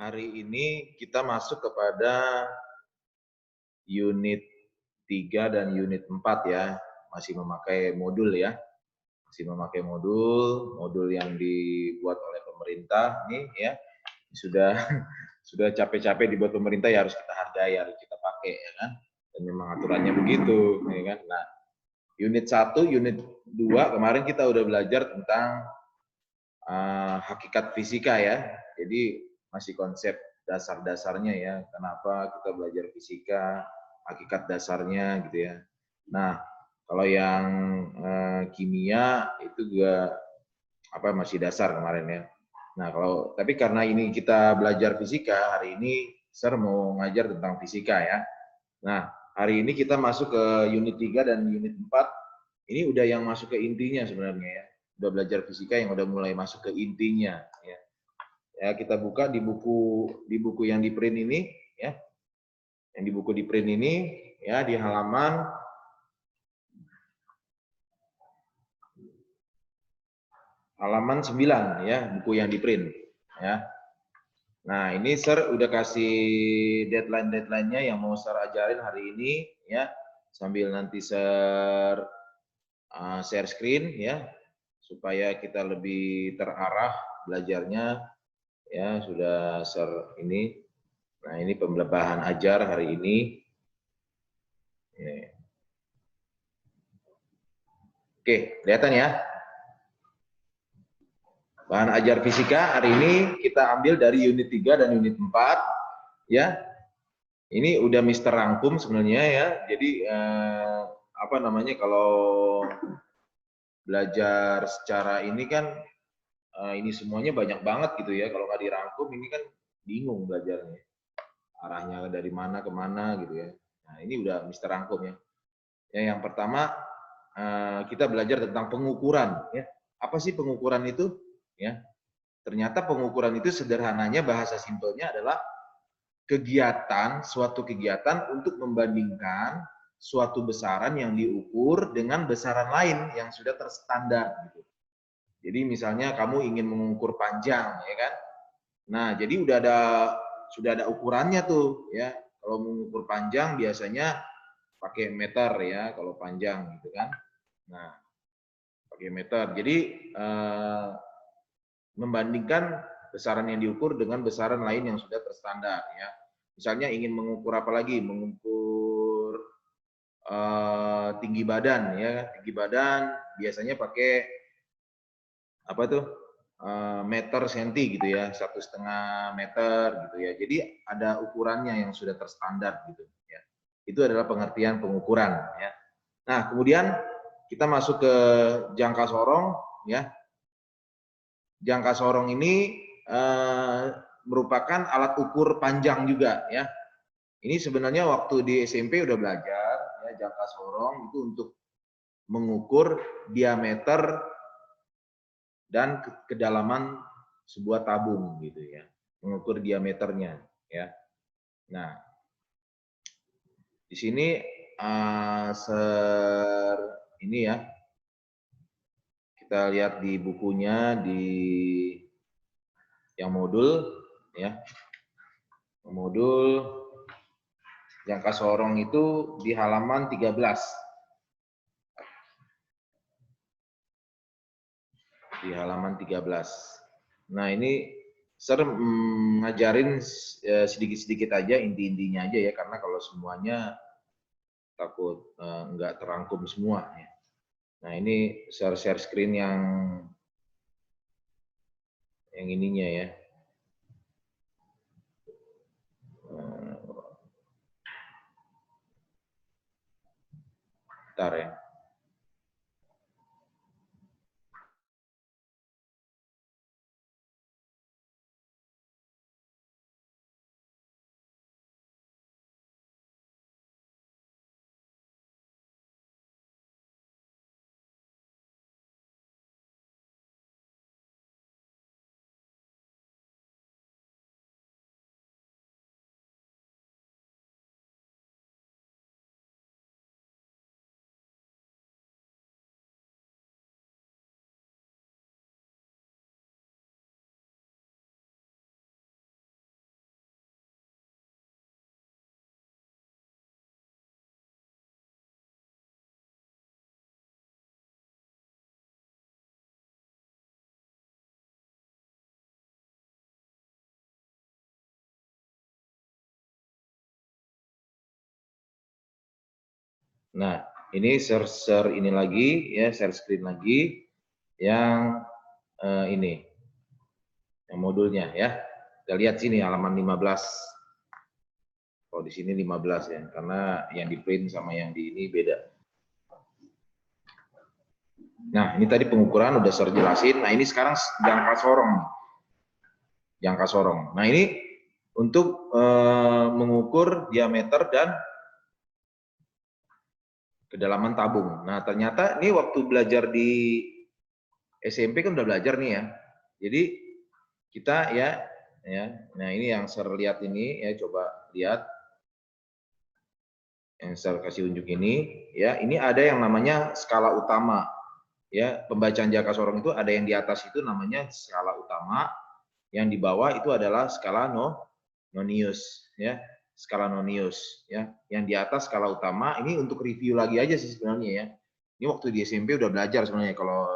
Hari ini kita masuk kepada unit 3 dan unit 4 ya, masih memakai modul ya. Masih memakai modul yang dibuat oleh pemerintah nih ya. Sudah sudah capek-capek dibuat pemerintah ya harus kita hargai, harus kita pakai ya kan. Dan memang aturannya begitu ya kan. Nah, unit 1, unit 2 kemarin kita udah belajar tentang hakikat fisika ya. Jadi masih konsep dasar-dasarnya ya. Kenapa kita belajar fisika, hakikat dasarnya gitu ya. Nah, kalau yang kimia itu juga masih dasar kemarin ya. Nah, tapi karena ini kita belajar fisika, hari ini Sir mau ngajar tentang fisika ya. Nah, hari ini kita masuk ke unit 3 dan unit 4. Ini udah yang masuk ke intinya sebenarnya ya. Udah belajar fisika yang udah mulai masuk ke intinya ya. Ya, kita buka di buku yang di print ini ya. Yang di buku di print ini ya di halaman 9 ya, buku yang di print ya. Nah, ini Sir udah kasih deadline-nya yang mau Sir ajarin hari ini ya. Sambil nanti Sir share screen ya supaya kita lebih terarah belajarnya ya. Sudah Sir ini. Nah, ini pembahasan ajar hari ini. Oke, kelihatan ya. Bahan ajar fisika hari ini kita ambil dari unit 3 dan unit 4 ya. Ini udah Mister rangkum sebenarnya ya. Jadi kalau belajar secara ini kan ini semuanya banyak banget gitu ya. Kalau nggak dirangkum ini kan bingung belajarnya. Arahnya dari mana ke mana gitu ya. Nah, ini udah Mister rangkum ya. Yang pertama kita belajar tentang pengukuran ya. Apa sih pengukuran itu? Ya. Ternyata pengukuran itu sederhananya bahasa simpelnya adalah suatu kegiatan untuk membandingkan suatu besaran yang diukur dengan besaran lain yang sudah terstandar gitu. Jadi misalnya kamu ingin mengukur panjang ya kan. Nah, jadi sudah ada ukurannya tuh ya. Kalau mengukur panjang biasanya pakai meter ya kalau panjang gitu kan. Nah, pakai meter. Jadi membandingkan besaran yang diukur dengan besaran lain yang sudah terstandar ya. Misalnya ingin mengukur apa lagi? Mengukur tinggi badan ya. Tinggi badan biasanya pakai apa tuh? Meter senti gitu ya, 1,5 meter gitu ya. Jadi ada ukurannya yang sudah terstandar gitu ya. Itu adalah pengertian pengukuran ya. Nah, kemudian kita masuk ke jangka sorong ya. Jangka sorong ini merupakan alat ukur panjang juga ya. Ini sebenarnya waktu di SMP udah belajar ya, jangka sorong itu untuk mengukur diameter dan kedalaman sebuah tabung gitu ya. Mengukur diameternya ya. Nah, di sini ini ya. Kita lihat di bukunya di yang modul ya. Modul jangka sorong itu di halaman 13. Di halaman 13. Nah, ini Sir ngajarin sedikit-sedikit aja, inti-intinya aja ya, karena kalau semuanya takut nggak terangkum semua ya. Nah, ini share screen yang ininya ya. Bentar ya. Nah, ini share ini lagi ya, share screen lagi yang ini yang modulnya ya. Kita lihat sini halaman 15. Oh, di sini 15 ya, karena yang di print sama yang di ini beda. Nah, ini tadi pengukuran udah saya jelasin. Nah, ini sekarang jangka sorong. Jangka sorong. Nah, ini untuk mengukur diameter dan kedalaman tabung. Nah, ternyata ini waktu belajar di SMP kan udah belajar nih ya. Jadi kita ya. Nah, ini yang saya lihat ini ya, coba lihat. Yang saya kasih unjuk ini ya, ini ada yang namanya skala utama. Ya, pembacaan jangka sorong itu ada yang di atas itu namanya skala utama, yang di bawah itu adalah skala nonius ya, skala nonius ya. Yang di atas skala utama ini untuk review lagi aja sih sebenarnya ya. Ini waktu di SMP udah belajar sebenarnya kalau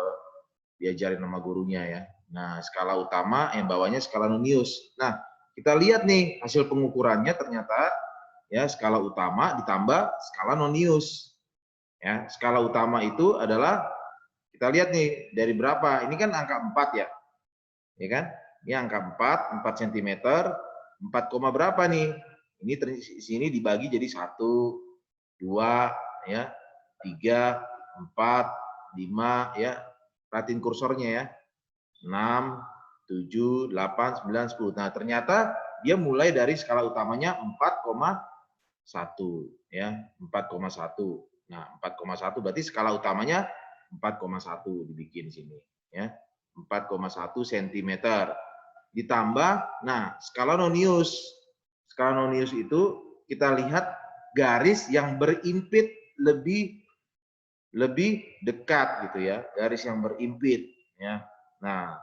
diajarin sama gurunya ya. Nah, skala utama yang bawahnya skala nonius. Nah, kita lihat nih hasil pengukurannya ternyata ya skala utama ditambah skala nonius. Ya, skala utama itu adalah kita lihat nih dari berapa? Ini kan angka 4 ya. Ya kan? Ini angka 4 cm, 4, berapa nih? Ini sini dibagi jadi 1, 2, ya, 3, 4, 5, ya. Perhatiin kursornya ya. 6, 7, 8, 9, 10. Nah, ternyata dia mulai dari skala utamanya 4,1 ya, 4,1. Nah, 4,1 berarti skala utamanya 4,1 dibikin sini ya. 4,1 cm. Ditambah, nah skala nonius. Skala nonius itu kita lihat garis yang berimpit lebih dekat gitu ya, garis yang berimpit ya. Nah,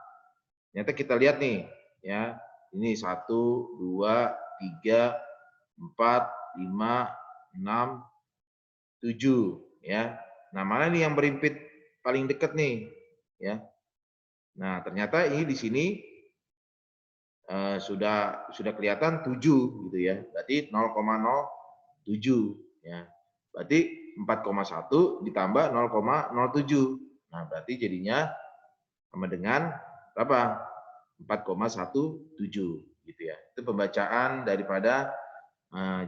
ternyata kita lihat nih ya, ini 1, 2, 3, 4, 5, 6, 7 ya. Nah, mana nih yang berimpit paling dekat nih ya. Nah, ternyata ini di sini sudah kelihatan 7 gitu ya. Berarti 0,07 ya. Berarti 4,1 ditambah 0,07. Nah, berarti jadinya sama dengan berapa? 4,17 gitu ya. Itu pembacaan daripada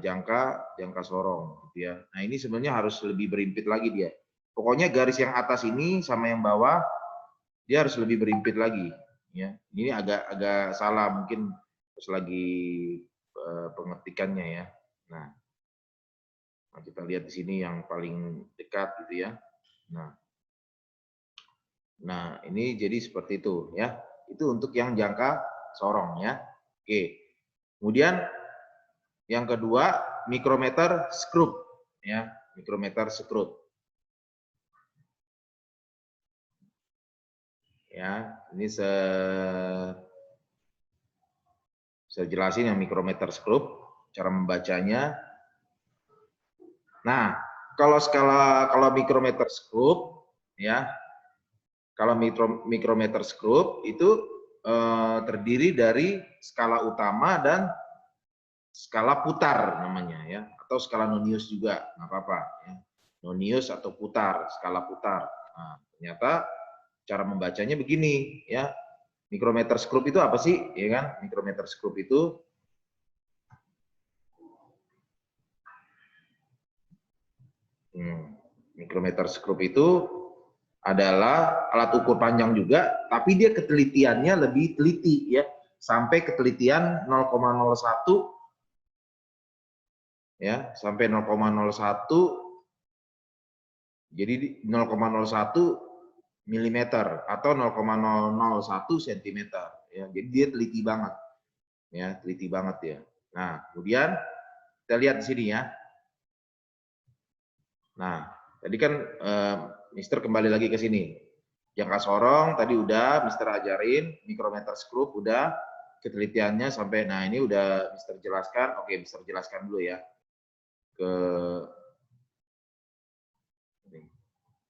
jangka sorong gitu ya. Nah, ini sebenarnya harus lebih berimpit lagi dia. Pokoknya garis yang atas ini sama yang bawah dia harus lebih berimpit lagi ya. Ini agak salah mungkin pas lagi pengetikannya ya. Nah, kita lihat di sini yang paling dekat gitu ya. Nah, ini jadi seperti itu ya. Itu untuk yang jangka sorong ya. Oke. Kemudian yang kedua mikrometer skrup ya, mikrometer skrup. Ya, ini saya jelasin yang mikrometer skrup, cara membacanya. Nah, kalau mikrometer skrup ya, kalau mikrometer skrup itu terdiri dari skala utama dan skala putar namanya ya, atau skala nonius juga nggak apa-apa ya. Nonius atau putar, skala putar. Nah, ternyata cara membacanya begini ya. Mikrometer skrup itu apa sih? Ya kan? Mikrometer skrup itu mikrometer skrup itu adalah alat ukur panjang juga, tapi dia ketelitiannya lebih teliti ya, sampai ketelitian 0,01 ya, sampai 0,01, jadi 0,01 mm atau 0,001 cm ya. Jadi dia teliti banget. Ya, teliti banget ya. Nah, kemudian kita lihat di sini ya. Nah, tadi kan Mister kembali lagi ke sini. Jangka sorong tadi udah Mister ajarin, mikrometer skrup udah, ketelitiannya sampai, nah ini udah Mister jelaskan. Oke, Mister jelaskan dulu ya.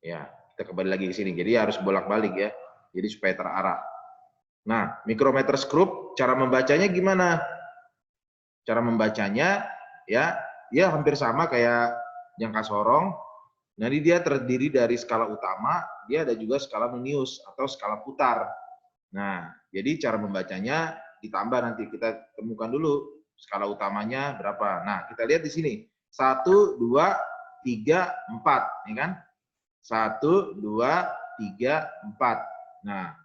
Ya, kita kembali lagi ke sini. Jadi harus bolak-balik ya. Jadi supaya terarah. Nah, mikrometer skrup cara membacanya gimana? Cara membacanya ya, dia hampir sama kayak jangka sorong, Jadi dia terdiri dari skala utama, dia ada juga skala nonius atau skala putar. Nah, jadi cara membacanya ditambah, nanti kita temukan dulu skala utamanya berapa. Nah, kita lihat di sini. 1, 2, 3, 4. Ya kan? 1, 2, 3, 4. Nah,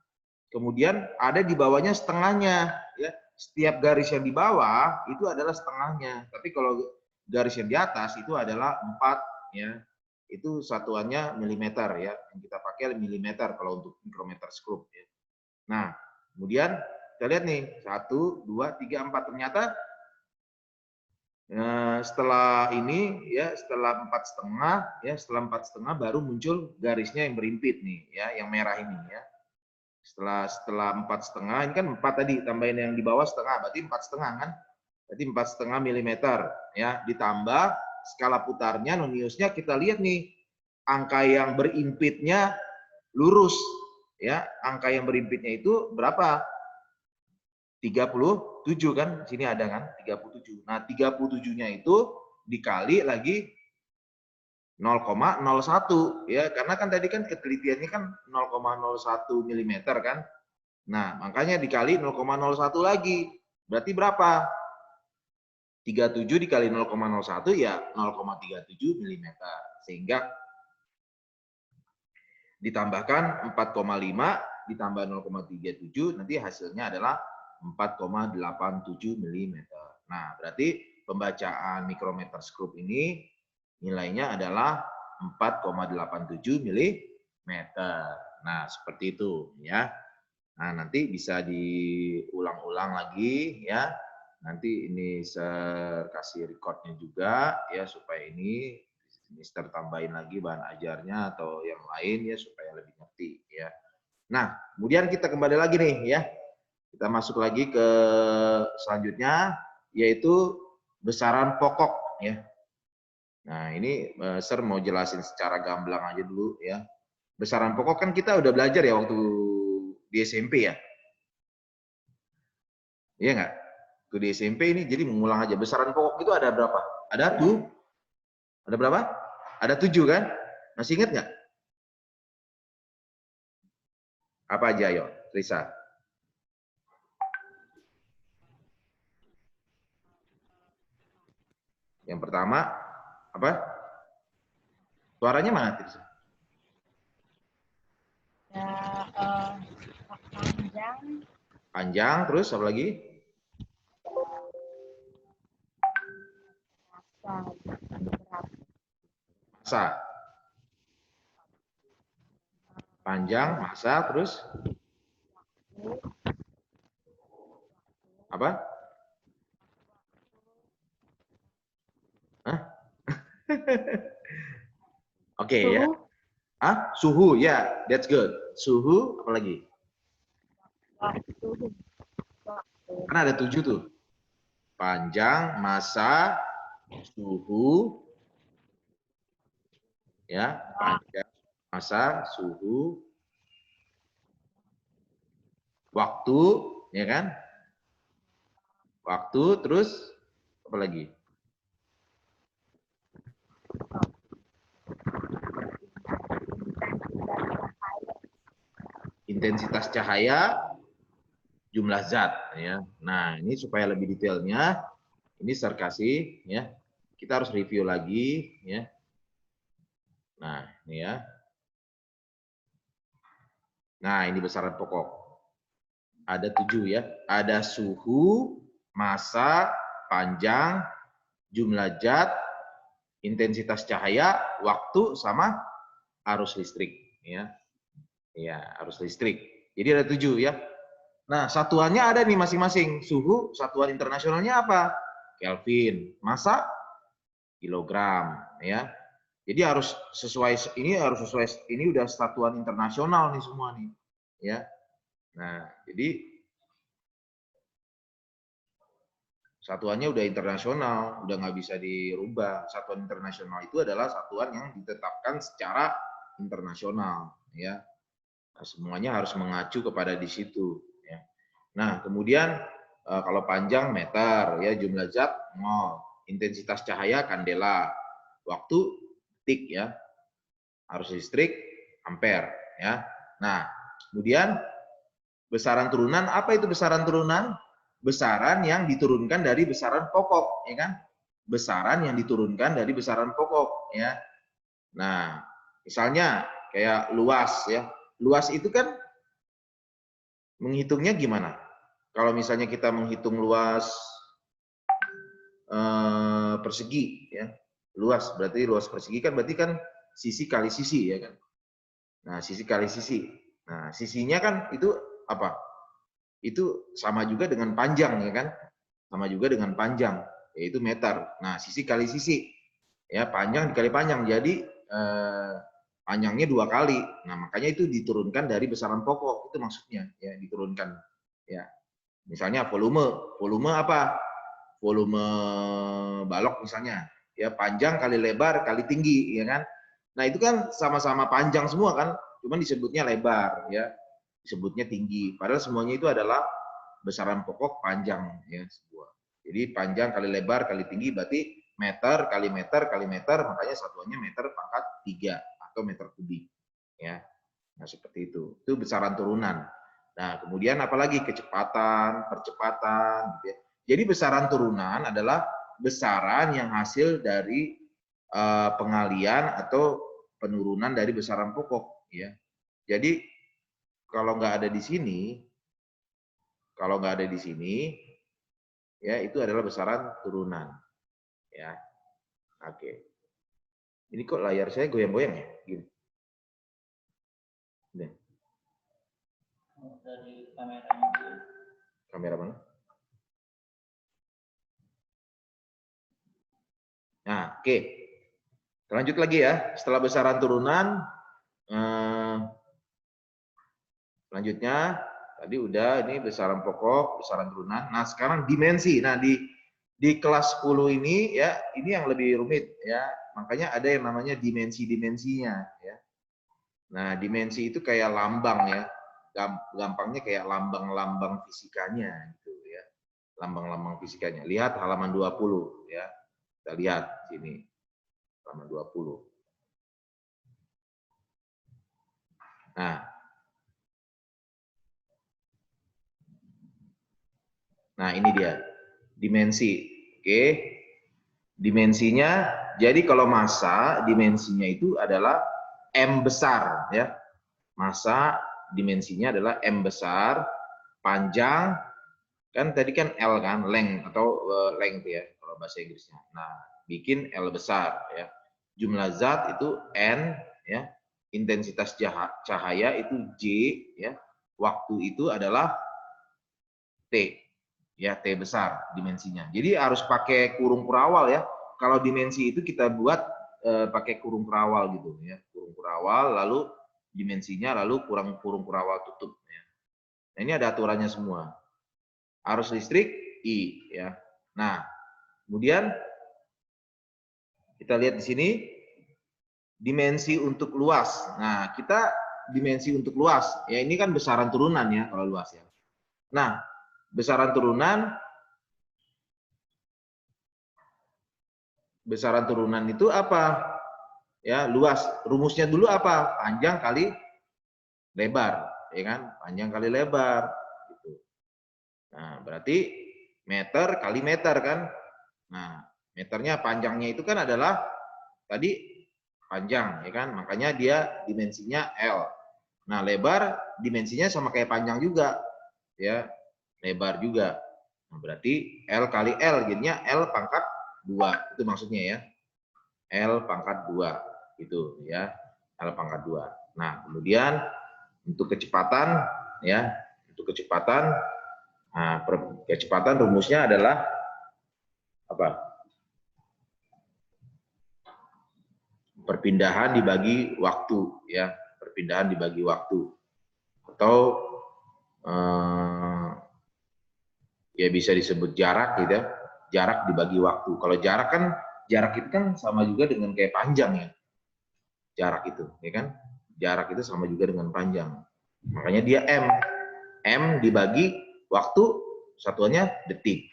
kemudian ada di bawahnya setengahnya. Ya. Setiap garis yang di bawah itu adalah setengahnya. Tapi kalau garis yang di atas itu adalah 4. Ya. Itu satuannya milimeter ya. Yang kita pakai milimeter kalau untuk mikrometer scope ya. Nah, kemudian kita lihat nih 1, 2, 3, 4 ternyata setelah ini ya, setelah 4,5 ya, setelah 4,5 baru muncul garisnya yang berimpit nih ya, yang merah ini ya. Setelah 4,5 ini kan 4 tadi, tambahin yang di bawah setengah, berarti 4,5 kan? Berarti 4,5 milimeter ya, ditambah skala putarnya noniusnya, kita lihat nih angka yang berimpitnya lurus ya, angka yang berimpitnya itu berapa? 37 kan, sini ada kan 37. Nah, 37-nya itu dikali lagi 0,01 ya, karena kan tadi kan ketelitiannya kan 0,01 mm kan. Nah, makanya dikali 0,01 lagi. Berarti berapa? 37 dikali 0,01 ya 0,37 mm. Sehingga ditambahkan 4,5 ditambah 0,37 nanti hasilnya adalah 4,87 mm. Nah, berarti pembacaan mikrometer scope ini nilainya adalah 4,87 mm. Nah, seperti itu ya. Nah, nanti bisa diulang-ulang lagi ya. Nanti ini saya kasih recordnya juga ya, supaya ini Mister tambahin lagi bahan ajarnya atau yang lain ya, supaya lebih ngerti ya. Nah, kemudian kita kembali lagi nih ya. Kita masuk lagi ke selanjutnya, yaitu besaran pokok ya. Nah, ini Sir mau jelasin secara gamblang aja dulu ya. Besaran pokok kan kita udah belajar ya waktu di SMP ya. Iya nggak? Waktu di SMP ini jadi mengulang aja. Besaran pokok itu ada berapa? Ada tuh. Ada berapa? Ada 7 kan? Masih ingat nggak? Apa aja, ayo, Risa? Yang pertama, apa? Suaranya mana, Risa? Panjang. Panjang, terus apa lagi? Masa. Panjang, masa, terus? Apa? Hah? Oke ya. Ah, suhu ya, that's good. Suhu apa lagi? Kan ada 7 tuh. Panjang, masa, suhu, ya, panjang, masa, suhu, waktu, ya kan? Waktu, terus apa lagi? Intensitas cahaya, jumlah zat ya. Nah, ini supaya lebih detailnya ini Sir kasih ya. Kita harus review lagi ya. Nah, ini ya. Nah, ini besaran pokok. Ada 7 ya. Ada suhu, massa, panjang, jumlah zat, intensitas cahaya, waktu, sama arus listrik ya. Ya, arus listrik. Jadi ada 7 ya. Nah, satuannya ada nih masing-masing. Suhu, satuan internasionalnya apa? Kelvin. Massa, kilogram, ya. Jadi harus sesuai, ini udah satuan internasional nih semua nih, ya. Nah, jadi satuannya udah internasional, udah nggak bisa dirubah. Satuan internasional itu adalah satuan yang ditetapkan secara internasional, ya. Nah, semuanya harus mengacu kepada di situ. Ya. Nah, kemudian kalau panjang meter, ya, jumlah zat 0, intensitas cahaya kandela, waktu detik ya. Arus listrik ampere ya. Nah, kemudian besaran turunan, apa itu besaran turunan? Besaran yang diturunkan dari besaran pokok, ya kan? Besaran yang diturunkan dari besaran pokok, ya. Nah, misalnya kayak luas, ya. Luas itu kan menghitungnya gimana? Kalau misalnya kita menghitung luas persegi, ya. Luas berarti luas persegi kan berarti kan sisi kali sisi, ya kan? Nah, sisi kali sisi. Nah, sisinya kan itu apa? Itu sama juga dengan panjang, ya kan? Sama juga dengan panjang, yaitu meter. Nah, sisi kali sisi. Ya, panjang dikali panjang. Jadi panjangnya 2 kali. Nah, makanya itu diturunkan dari besaran pokok. Itu maksudnya, ya, diturunkan. Ya. Misalnya volume. Volume apa? Volume balok misalnya. Ya, panjang kali lebar kali tinggi, ya kan? Nah, itu kan sama-sama panjang semua kan, cuman disebutnya lebar, ya. Disebutnya tinggi. Padahal semuanya itu adalah besaran pokok panjang, ya, sebuah. Jadi panjang kali lebar kali tinggi berarti meter kali meter kali meter, makanya satuannya meter pangkat 3 atau meter kubik, ya. Nah, seperti itu. Itu besaran turunan. Nah, kemudian apalagi kecepatan, percepatan, gitu ya. Jadi besaran turunan adalah besaran yang hasil dari pengalian atau penurunan dari besaran pokok, ya. Jadi kalau nggak ada di sini, ya itu adalah besaran turunan, ya. Oke. Ini kok layar saya goyang-goyang ya, gini. Nih. Dari kameranya. Kamera mana? Nah, oke. Lanjut lagi ya. Setelah besaran turunan, lanjutnya tadi udah ini besaran pokok, besaran turunan. Nah, sekarang dimensi. Nah, di kelas 10 ini ya, ini yang lebih rumit ya. Makanya ada yang namanya dimensi-dimensinya ya. Nah, dimensi itu kayak lambang ya. Gampangnya kayak lambang-lambang fisikanya gitu ya. Lambang-lambang fisikanya. Lihat halaman 20 ya. Kita lihat sini. Halaman 20. Nah, ini dia. Dimensi. Oke. Dimensinya, jadi kalau massa, dimensinya itu adalah M besar. Ya. Massa, dimensinya adalah M besar. Panjang, kan tadi kan L kan, length atau length ya, kalau bahasa Inggrisnya. Nah, bikin L besar. Ya. Jumlah zat itu N, ya. Intensitas cahaya itu J, ya. Waktu itu adalah T, ya, T besar dimensinya. Jadi harus pakai kurung kurawal ya. Kalau dimensi itu kita buat pakai kurung kurawal gitu ya. Kurung kurawal lalu dimensinya lalu kurung kurawal tutup ya. Nah, ini ada aturannya semua. Arus listrik I ya. Nah, kemudian kita lihat di sini dimensi untuk luas. Nah, kita dimensi untuk luas. Ya, ini kan besaran turunan ya kalau luas ya. Nah, besaran turunan itu apa? Ya, luas. Rumusnya dulu apa? Panjang kali lebar, ya kan? Panjang kali lebar gitu. Nah, berarti meter kali meter kan? Nah, meternya panjangnya itu kan adalah tadi panjang, ya kan? Makanya dia dimensinya L. Nah, lebar dimensinya sama kayak panjang juga, ya. Lebar juga. Nah, berarti L kali L, jadinya L pangkat 2. Itu maksudnya ya. L pangkat 2. Itu ya. L pangkat 2. Nah, kemudian untuk kecepatan ya, untuk kecepatan nah, kecepatan rumusnya adalah apa? Perpindahan dibagi waktu ya, perpindahan dibagi waktu. Atau ya bisa disebut jarak gitu ya. Jarak dibagi waktu. Kalau jarak kan, jarak itu kan sama juga dengan kayak panjang ya. Jarak itu, ya kan? Jarak itu sama juga dengan panjang. Makanya dia M. M dibagi waktu, satuannya detik.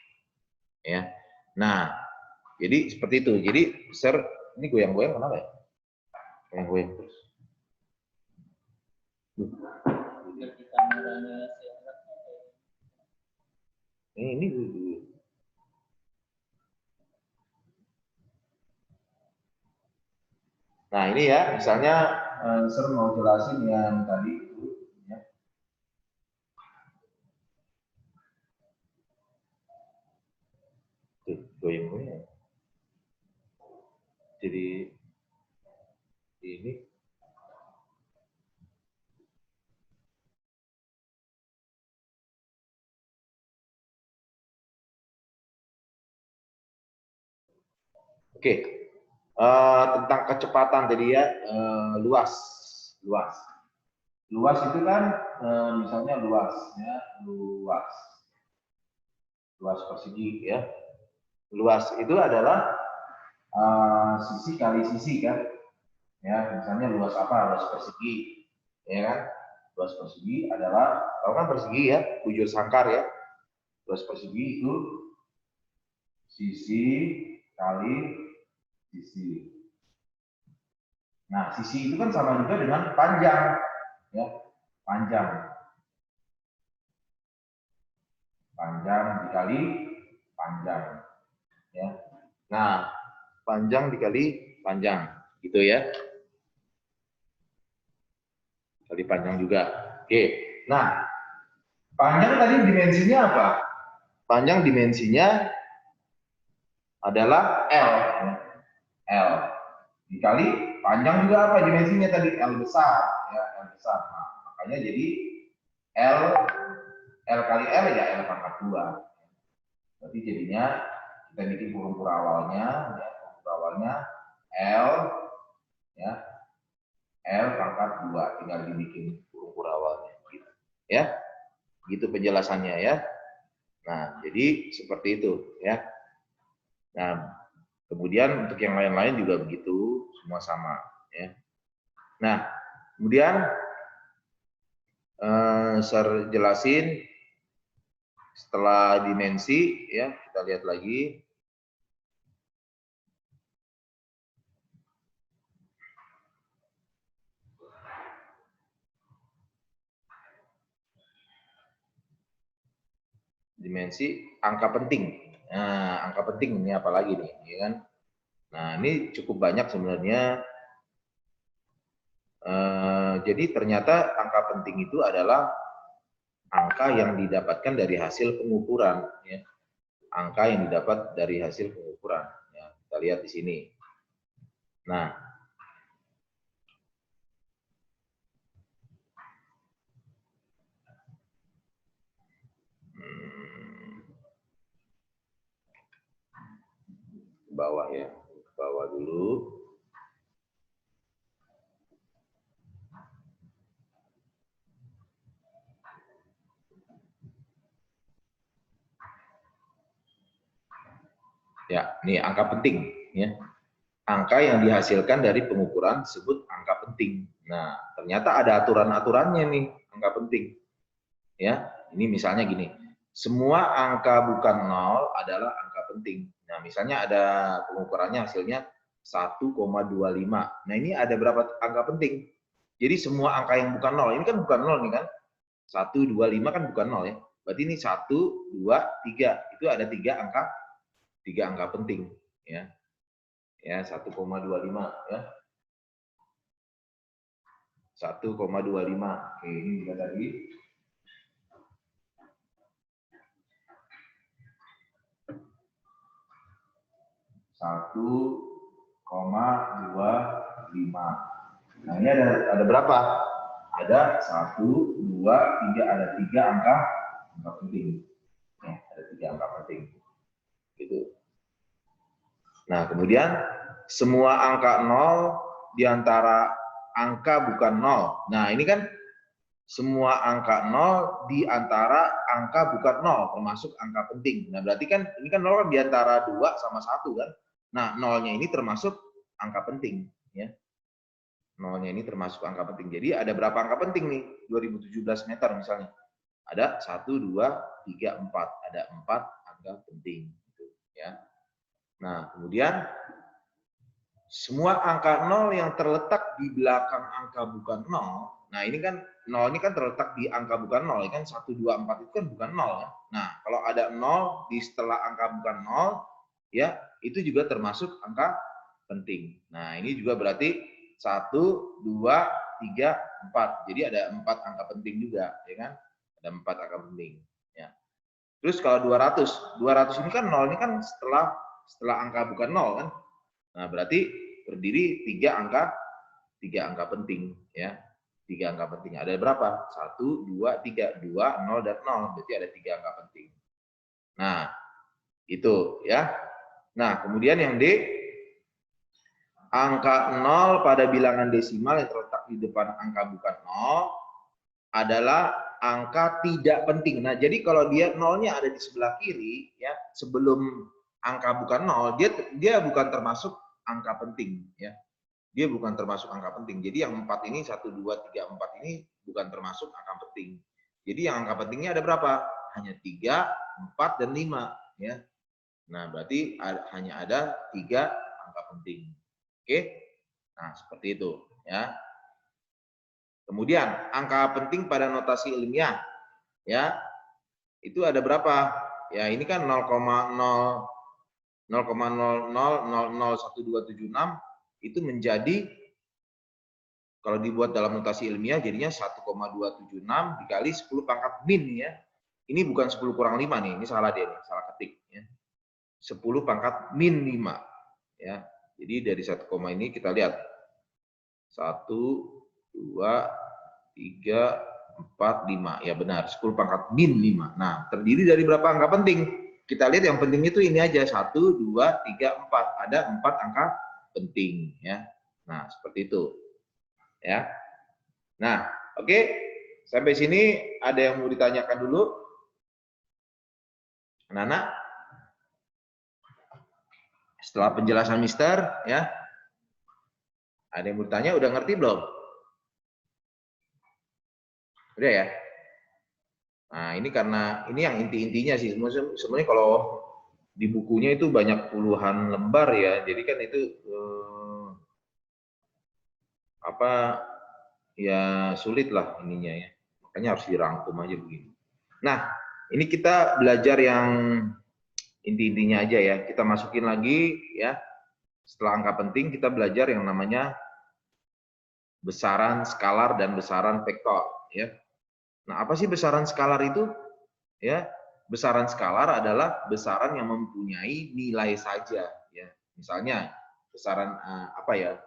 Ya. Nah, jadi seperti itu. Jadi, ini goyang-goyang kenapa ya? Goyang-goyang terus. Ini nah ini ya, misalnya saya mau jelasin yang tadi itu, ya. Goyang-goyang. Jadi ini oke. Tentang kecepatan tadi ya, luas. Luas itu kan misalnya luasnya luas persegi ya. Luas itu adalah sisi kali sisi kan. Ya, misalnya luas apa? Luas persegi. Ya kan? Luas persegi adalah, kalau kan persegi ya, bujur sangkar ya. Luas persegi itu sisi kali sisi. Nah, sisi itu kan sama juga dengan panjang, ya, panjang dikali panjang, ya. Nah, panjang dikali panjang, gitu ya. Kali panjang juga. Oke. Nah, panjang tadi dimensinya apa? Panjang dimensinya adalah L, L dikali panjang juga apa dimensinya tadi? L besar, ya, L besar. Nah, makanya jadi L kali L ya L pangkat 2. Berarti jadinya kita bikin huruf awalnya, ya, huruf awalnya L, ya, L pangkat 2. Tinggal dibikin huruf awalnya, gitu. Ya, gitu penjelasannya ya. Nah, jadi seperti itu, ya. Nah, kemudian untuk yang lain-lain juga begitu, semua sama, ya. Nah, kemudian saya jelasin setelah dimensi, ya, kita lihat lagi. Dimensi angka penting. Nah, angka penting ini apalagi nih, ya kan? Nah, ini cukup banyak sebenarnya. Jadi ternyata angka penting itu adalah angka yang didapatkan dari hasil pengukuran, ya. Angka yang didapat dari hasil pengukuran, ya. Kita lihat di sini. Nah, bawah ya, bawah dulu. Ya, ini angka penting, ya. Angka yang dihasilkan dari pengukuran disebut angka penting. Nah, ternyata ada aturan-aturannya nih, angka penting. Ya, ini misalnya gini, semua angka bukan 0 adalah angka penting. Nah, misalnya ada pengukurannya hasilnya 1,25. Nah, ini ada berapa angka penting? Jadi semua angka yang bukan 0, ini kan bukan 0 nih kan? 125 kan bukan 0 ya. Berarti ini 1, 2, 3. Itu ada 3 angka penting, ya. Ya, 1,25 ya. 1,25. Oke, ini juga tadi. Satu koma 25. Nah, ini ada berapa? Ada 1, 2, 3, ada 3 angka penting. Ya, ada 3 angka penting. Gitu. Nah, kemudian semua angka 0 di antara angka bukan 0. Nah, ini kan semua angka 0 di antara angka bukan 0, termasuk angka penting. Nah, berarti kan ini kan 0 kan di antara 2 sama 1 kan. Nah, 0-nya ini termasuk angka penting, ya. 0-nya ini termasuk angka penting. Jadi ada berapa angka penting nih? 2017 meter misalnya. Ada 1, 2, 3, 4. Ada 4 angka penting, gitu, ya. Nah, kemudian semua angka 0 yang terletak di belakang angka bukan 0. Nah, ini kan 0 ini kan terletak di angka bukan 0, kan 1, 2, 4 itu kan bukan 0 kan. Nah, kalau ada 0 di setelah angka bukan 0, ya, itu juga termasuk angka penting. Nah, ini juga berarti 1, 2, 3, 4. Jadi ada 4 angka penting juga, ya kan? Ada 4 angka penting, ya. Terus kalau 200, 200 ini kan 0 ini kan setelah angka bukan 0 kan. Nah, berarti berdiri 3 angka penting, ya. 3 angka penting. Ada berapa? 1, 2, 3. 2, 0, dan 0. Berarti ada 3 angka penting. Nah, itu ya. Nah, kemudian yang D, angka 0 pada bilangan desimal yang terletak di depan angka bukan 0 adalah angka tidak penting. Nah, jadi kalau dia 0-nya ada di sebelah kiri, ya, sebelum angka bukan 0, dia bukan termasuk angka penting, ya. Dia bukan termasuk angka penting. Jadi yang 4 ini, 1, 2, 3, 4 ini bukan termasuk angka penting. Jadi yang angka pentingnya ada berapa? Hanya 3, 4, dan 5, ya. Nah, berarti hanya ada 3 angka penting. Oke? Nah, seperti itu, ya. Kemudian angka penting pada notasi ilmiah, ya, itu ada berapa? Ya, ini kan 0,0000001276 itu menjadi, kalau dibuat dalam notasi ilmiah jadinya 1,276 dikali 10 pangkat min, ya. Ini bukan 10 kurang 5 nih, ini salah dia nih, salah ketik, ya. 10 pangkat min 5, ya. Jadi dari 1, ini kita lihat 1, 2, 3, 4, 5. Ya benar, 10 pangkat min 5. Nah, terdiri dari berapa angka penting? Kita lihat yang penting itu ini aja, 1, 2, 3, 4. Ada 4 angka penting, ya. Nah, seperti itu. Ya. Nah, oke. Sampai sini ada yang mau ditanyakan dulu? Anak-anak? Setelah penjelasan Mister, ya. Ada yang mau bertanya, udah ngerti belum? Udah ya? Nah, ini karena ini yang inti-intinya sih. Sebenarnya kalau di bukunya itu banyak puluhan lembar, ya. Jadi kan itu apa ya, sulit lah ininya, ya. Makanya harus dirangkum aja begini. Nah, ini kita belajar yang inti-intinya aja, ya. Kita masukin lagi, ya. Setelah angka penting kita belajar yang namanya besaran skalar dan besaran vektor, ya. Nah, apa sih besaran skalar itu? Ya, besaran skalar adalah besaran yang mempunyai nilai saja, ya. Misalnya besaran apa ya?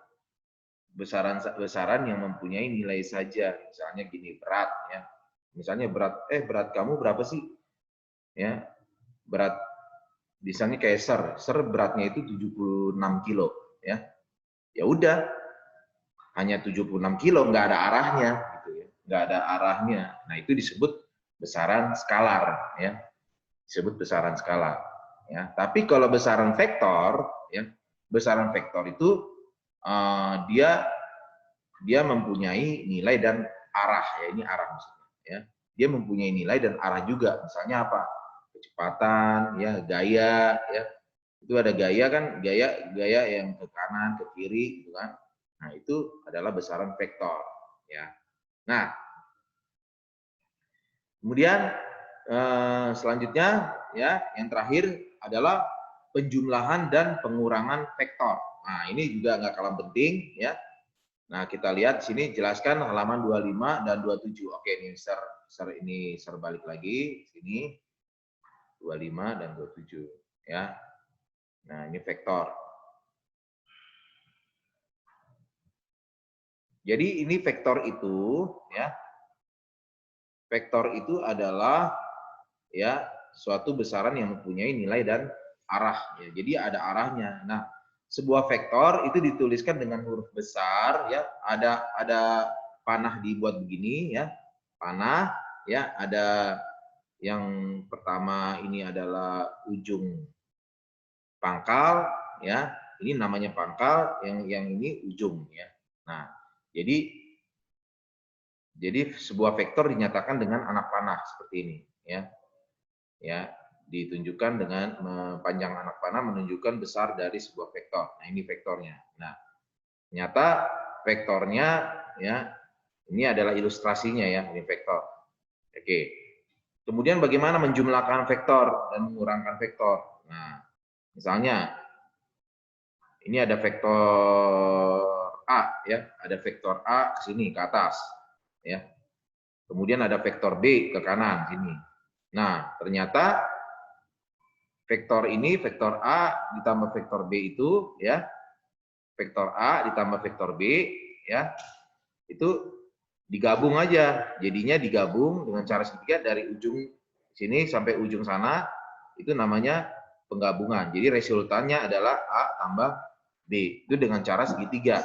Besaran yang mempunyai nilai saja. Misalnya gini, berat, ya. Misalnya berat kamu berapa sih? Ya, berat misalnya kayak ser beratnya itu 76 kilo, ya. Ya udah, hanya 76 kilo, nggak ada arahnya, gitu ya. Nggak ada arahnya. Nah, itu disebut besaran skalar, ya. Disebut besaran skalar, ya. Tapi kalau besaran vektor, ya, besaran vektor itu dia mempunyai nilai dan arah, ya. Ini arah maksudnya, ya. Dia mempunyai nilai dan arah juga. Misalnya apa? Kecepatan, ya, gaya, ya. Itu ada gaya kan, gaya yang ke kanan, ke kiri, gitu kan. Nah, itu adalah besaran vektor, ya. Nah, kemudian selanjutnya, ya, yang terakhir adalah penjumlahan dan pengurangan vektor. Nah, ini juga nggak kalah penting, ya. Nah, kita lihat sini jelaskan halaman 25 dan 27. Oke, ini ser balik lagi sini 25 dan 27, ya. Nah, ini vektor. Jadi ini vektor itu, ya. Vektor itu adalah, ya, suatu besaran yang mempunyai nilai dan arah, ya. Jadi ada arahnya. Nah, sebuah vektor itu dituliskan dengan huruf besar, ya. Ada panah dibuat begini, ya. Panah, ya, ada yang pertama ini adalah ujung pangkal, ya. Ini namanya pangkal, yang ini ujung, ya. Nah, jadi sebuah vektor dinyatakan dengan anak panah seperti ini, ya. Ya. ditunjukkan dengan panjang anak panah menunjukkan besar dari sebuah vektor. Nah, ini vektornya. Nah, ternyata vektornya ya, ini adalah ilustrasinya ya, ini vektor. Oke. Kemudian bagaimana menjumlahkan vektor dan mengurangkan vektor? Nah, misalnya ini ada vektor A ya, ada vektor A ke sini ke atas ya. Kemudian ada vektor B ke kanan sini. Nah, ternyata vektor ini vektor A ditambah vektor B itu ya, vektor A ditambah vektor B ya, itu digabung aja. Jadinya digabung dengan cara segitiga dari ujung sini sampai ujung sana, itu namanya penggabungan. Jadi resultannya adalah A tambah B. Itu dengan cara segitiga.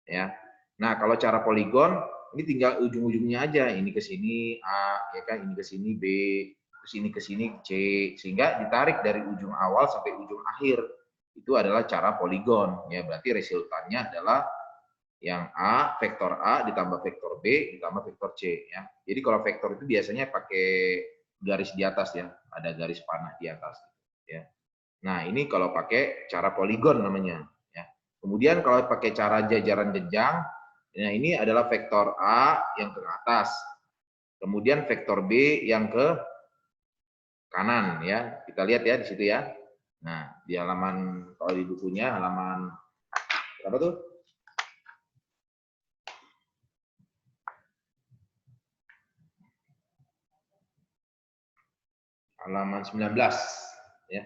Ya. Nah, kalau cara poligon, ini tinggal ujung-ujungnya aja. Ini ke sini A, ya kan, ini ke sini B, ke sini C, sehingga ditarik dari ujung awal sampai ujung akhir. Itu adalah cara poligon. Ya, berarti resultannya adalah yang A, vektor A ditambah vektor B ditambah vektor C ya. Jadi kalau vektor itu biasanya pakai garis di atas ya, ada garis panah di atas ya. Nah, ini kalau pakai cara poligon namanya ya. Kemudian kalau pakai cara jajaran jenjang, nah ini adalah vektor A yang ke atas. Kemudian vektor B yang ke kanan ya. Kita lihat ya di situ ya. Nah, di halaman kalau di bukunya halaman berapa tuh? Halaman 19 ya.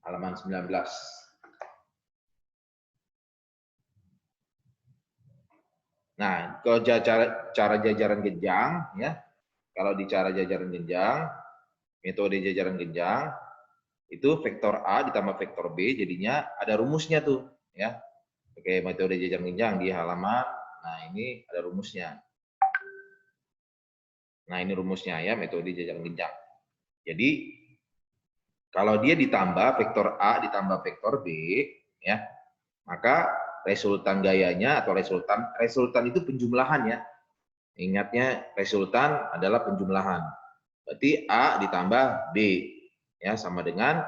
Halaman 19. Nah, kalau cara jajaran jenjang ya. Kalau di cara jajaran jenjang, metode jajaran jenjang itu vektor A ditambah vektor B jadinya ada rumusnya tuh ya. Oke, metode jajaran jenjang di halaman. Nah, ini ada rumusnya. Nah, ini rumusnya ya, metode jajaran jenjang. Jadi kalau dia ditambah vektor A ditambah vektor B ya, maka resultan gayanya atau resultan itu penjumlahan ya. Ingatnya resultan adalah penjumlahan. Berarti A ditambah B ya sama dengan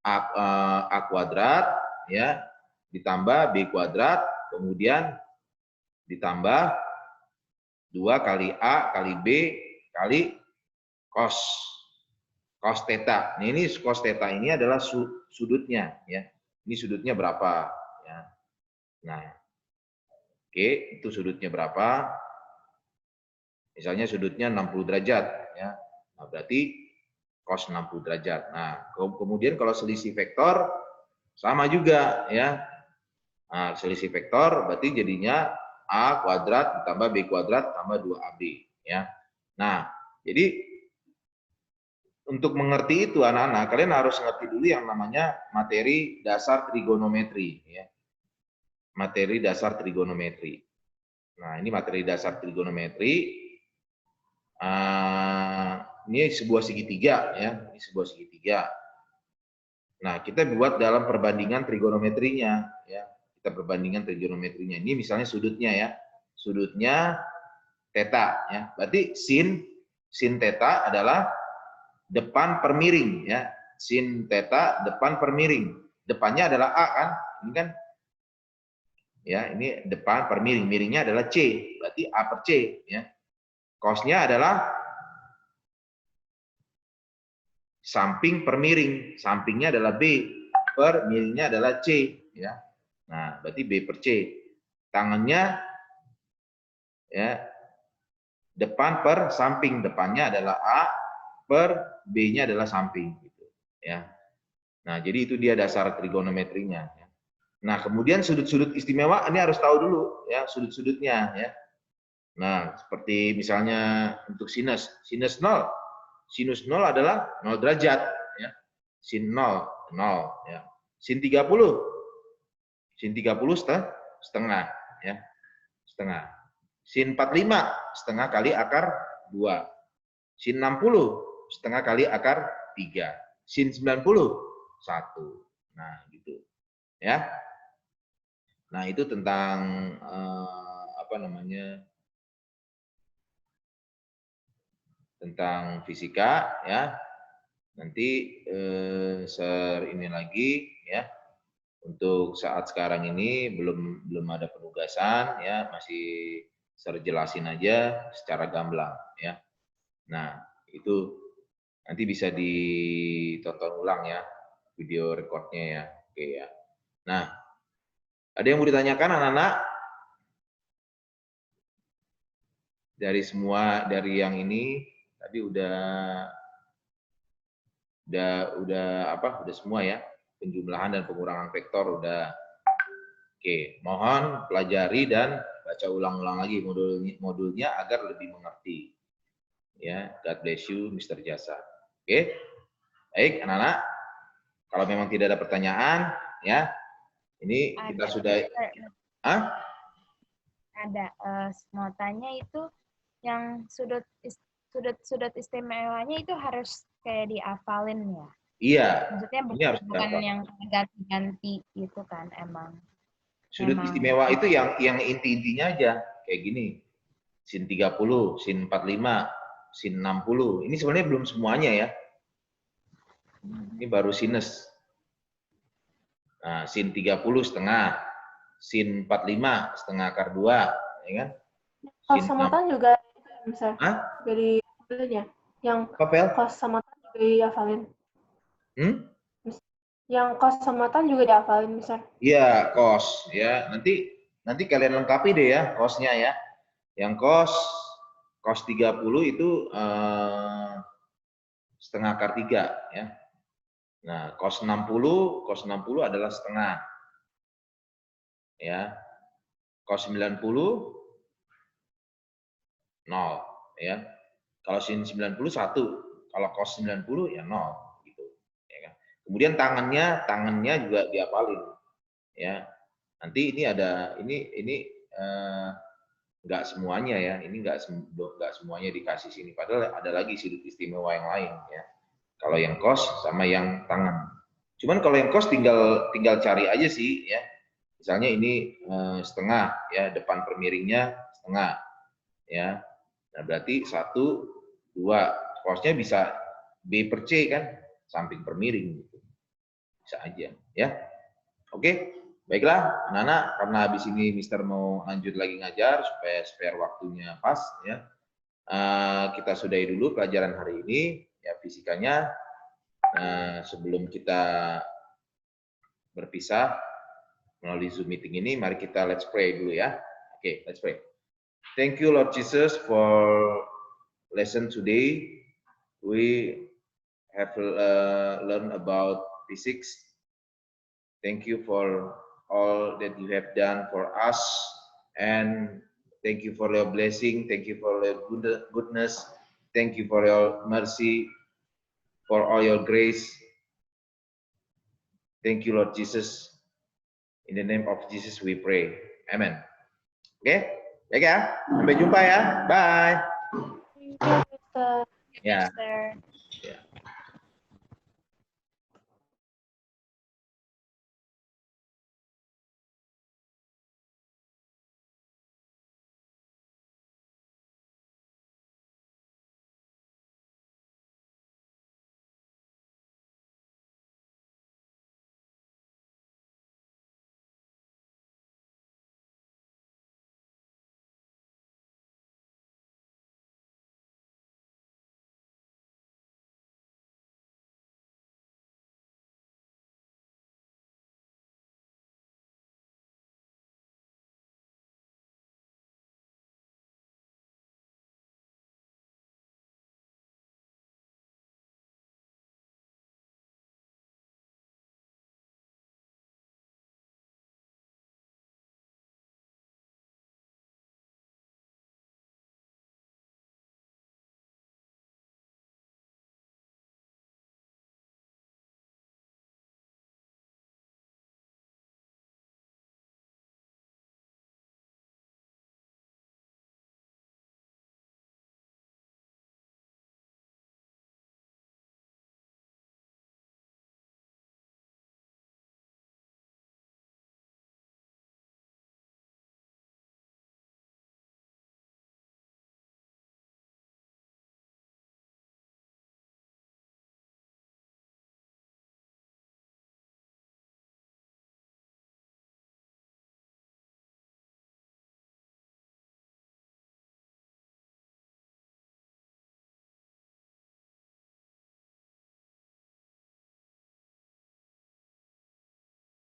A kuadrat ya ditambah B kuadrat kemudian ditambah 2 kali A kali B kali cos theta. Nah, ini cos theta ini adalah sudutnya ya. Ini sudutnya berapa ya. Nah, oke, itu sudutnya berapa? Misalnya sudutnya 60 derajat ya. Nah, berarti cos 60 derajat. Nah, kemudian kalau selisih vektor sama juga ya. Nah, selisih vektor berarti jadinya A kuadrat ditambah B kuadrat tambah 2AB ya. Nah, jadi untuk mengerti itu anak-anak kalian harus ngerti dulu yang namanya materi dasar trigonometri ya. Materi dasar trigonometri. Nah, ini materi dasar trigonometri. Ini sebuah segitiga ya, ini sebuah segitiga. Nah, kita buat dalam perbandingan trigonometrinya ya. Kita perbandingan trigonometrinya. Ini misalnya sudutnya ya. Sudutnya theta ya. Berarti sin theta adalah depan per miring ya. Sin theta depan per miring. Depannya adalah A kan? Ini kan ya, ini depan per miring. Miringnya adalah C. Berarti A per C ya. Cosnya adalah samping per miring. Sampingnya adalah B, per miringnya adalah C. Ya. Nah, berarti B per C. Tangannya ya, depan per samping. Depannya adalah A, per B-nya adalah samping. Gitu. Ya. Nah, jadi itu dia dasar trigonometrinya. Ya. Nah, kemudian sudut-sudut istimewa ini harus tahu dulu ya, sudut-sudutnya ya. Nah, seperti misalnya untuk sinus. Sinus 0. Sinus 0 adalah 0 derajat. Ya. Sin 0, 0. Ya. Sin 30. Sin 30 setengah. Ya. Setengah. Sin 45, setengah kali akar 2. Sin 60, setengah kali akar 3. Sin 90, 1. Nah, gitu. Ya. Nah, itu tentang apa namanya? Tentang fisika ya. Nanti ini lagi ya. Untuk saat sekarang ini belum ada penugasan ya, masih jelasin aja secara gamblang ya. Nah, itu nanti bisa ditonton ulang ya video recordnya ya. Oke ya. Nah, ada yang mau ditanyakan anak-anak? Dari yang ini tadi udah semua ya. Penjumlahan dan pengurangan vektor udah. Oke, mohon pelajari dan baca ulang-ulang lagi modulnya agar lebih mengerti. Ya, God bless you, Mr. Jasa. Oke, baik anak-anak. Kalau memang tidak ada pertanyaan, ya, ini kita sudah. Ada. Mau tanya itu yang sudut istimewanya itu harus kayak dihafalin ya? Iya. Maksudnya bukan yang ganti-ganti gitu kan emang. Sudut istimewa itu yang inti-intinya aja kayak gini. Sin 30, sin 45, sin 60. Ini sebenarnya belum semuanya ya. Ini baru sinus. Nah, sin 30 setengah, sin 45 setengah akar 2, ya kan? Kos samatan juga bisa. Jadi ya. Yang kos samatan juga dihafalin. Yang kos samatan juga dihafalin, misal. Iya, kos ya. Nanti kalian lengkapi deh ya kosnya ya. Yang kos 30 itu setengah akar 3 ya. Nah, kos 60 adalah setengah. Ya. Kos 90 0 ya. Kalau sin 90 1, kalau kos 90 ya 0 gitu. Ya kan? Kemudian tangannya juga dihafalin. Ya. Nanti ini ada ini nggak semuanya ya, ini nggak semuanya dikasih sini, padahal ada lagi sudut istimewa yang lain ya. Kalau yang kos sama yang tangan. Cuman kalau yang kos tinggal cari aja sih ya. Misalnya ini setengah ya, depan permiringnya setengah ya. Nah berarti 1, 2 kosnya bisa B per C kan, samping permiring gitu. Bisa aja ya. Oke. Baiklah, anak-anak, karena habis ini Mister mau lanjut lagi ngajar supaya spare waktunya pas, ya. Kita sudahi dulu pelajaran hari ini, ya fisikanya. Sebelum kita berpisah melalui Zoom meeting ini, mari kita let's pray dulu ya. Oke, let's pray. Thank you Lord Jesus for lesson today. We have learned about physics. Thank you for all that you have done for us, and thank you for your blessing, thank you for your goodness, thank you for your mercy, for all your grace. Thank you Lord Jesus. In the name of Jesus we pray. Amen. Oke, baik ya. Sampai jumpa ya. Bye. Thank you, Mister. Ya.